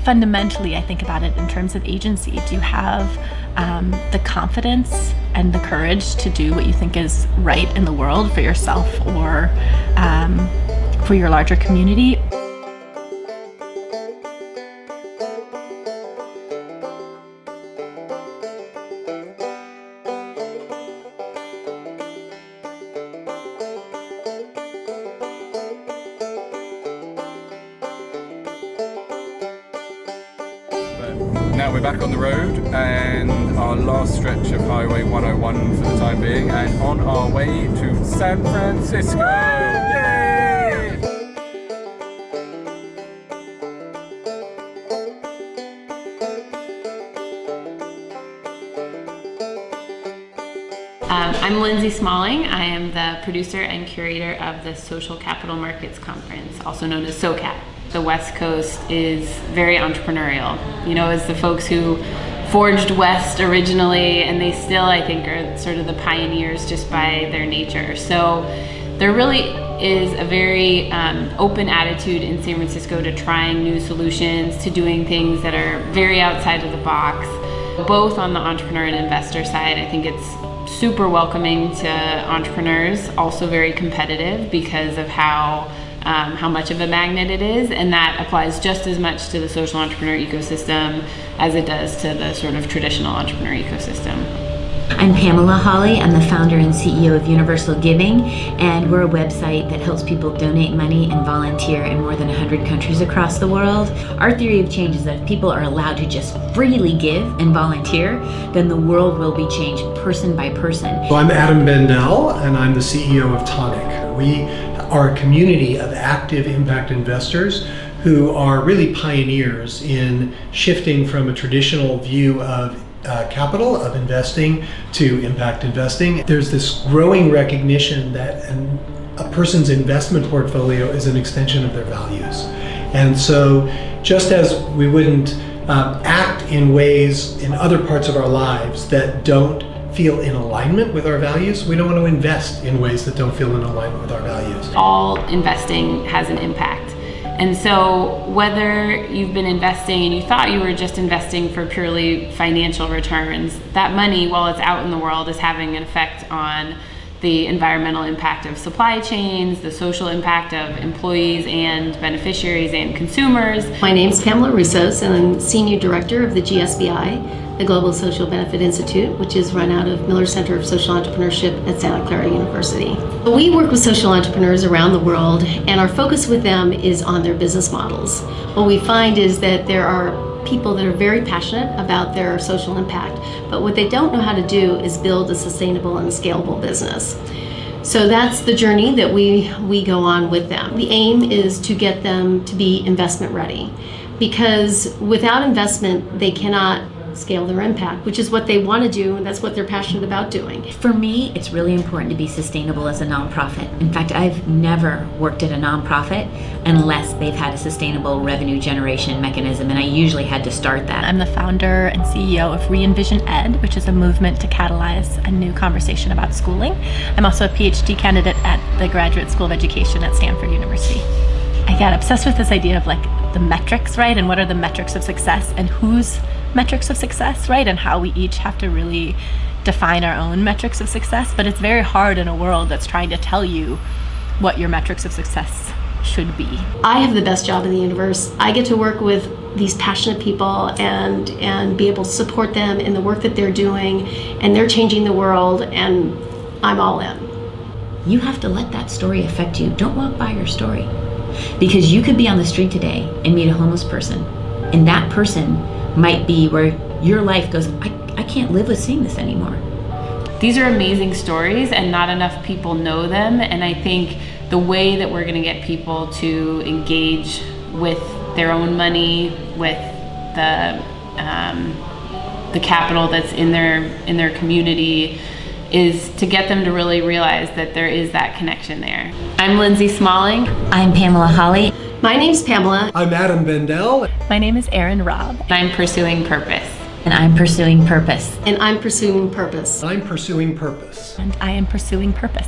fundamentally, I think about it in terms of agency. Do you have the confidence and the courage to do what you think is right in the world for yourself or for your larger community? Now we're back on the road and our last stretch of Highway 101 for the time being, and on our way to San Francisco. Yay! I'm Lindsay Smalling. I am the producer and curator of the Social Capital Markets Conference, also known as SOCAP. The West Coast is very entrepreneurial. You know, as the folks who forged West originally, and they still, I think, are sort of the pioneers just by their nature. So there really is a very open attitude in San Francisco to trying new solutions, to doing things that are very outside of the box. Both on the entrepreneur and investor side, I think it's super welcoming to entrepreneurs, also very competitive because of how much of a magnet it is, and that applies just as much to the social entrepreneur ecosystem as it does to the sort of traditional entrepreneur ecosystem. I'm Pamela Hawley. I'm the founder and CEO of Universal Giving, and we're a website that helps people donate money and volunteer in more than 100 countries across the world. Our theory of change is that if people are allowed to just freely give and volunteer, then the world will be changed person by person. So I'm Adam Bendel, and I'm the CEO of Toniic. We are a community of active impact investors who are really pioneers in shifting from a traditional view of capital, of investing, to impact investing. There's this growing recognition that a person's investment portfolio is an extension of their values. And so just as we wouldn't act in ways in other parts of our lives that don't feel in alignment with our values, we don't want to invest in ways that don't feel in alignment with our values. All investing has an impact. And so whether you've been investing and you thought you were just investing for purely financial returns, that money, while it's out in the world, is having an effect on the environmental impact of supply chains, the social impact of employees and beneficiaries and consumers. My name is Pamela Russos, and I'm Senior Director of the GSBI, the Global Social Benefit Institute, which is run out of Miller Center of Social Entrepreneurship at Santa Clara University. We work with social entrepreneurs around the world, and our focus with them is on their business models. What we find is that there are people that are very passionate about their social impact, but what they don't know how to do is build a sustainable and scalable business. So that's the journey that we go on with them. The aim is to get them to be investment ready, because without investment, they cannot scale their impact, which is what they want to do, and that's what they're passionate about doing. For me, it's really important to be sustainable as a nonprofit. In fact, I've never worked at a nonprofit unless they've had a sustainable revenue generation mechanism, and I usually had to start that. I'm the founder and CEO of Re-EnvisionED, which is a movement to catalyze a new conversation about schooling. I'm also a PhD candidate at the Graduate School of Education at Stanford University. I got obsessed with this idea of like the metrics, right? And what are the metrics of success, and whose metrics of success, right? And how we each have to really define our own metrics of success. But it's very hard in a world that's trying to tell you what your metrics of success should be. I have the best job in the universe. I get to work with these passionate people and be able to support them in the work that they're doing, and they're changing the world, and I'm all in. You have to let that story affect you. Don't walk by your story. Because you could be on the street today and meet a homeless person, and that person might be where your life goes, I can't live with seeing this anymore. These are amazing stories, and not enough people know them, and I think the way that we're going to get people to engage with their own money, with the capital that's in their community, is to get them to really realize that there is that connection there. I'm Lindsay Smalling. I'm Pamela Hawley. My name's Pamela. I'm Adam Bendel. My name is Erin Robb. I'm pursuing purpose. And I'm pursuing purpose. And I'm pursuing purpose. I'm pursuing purpose. And I am pursuing purpose.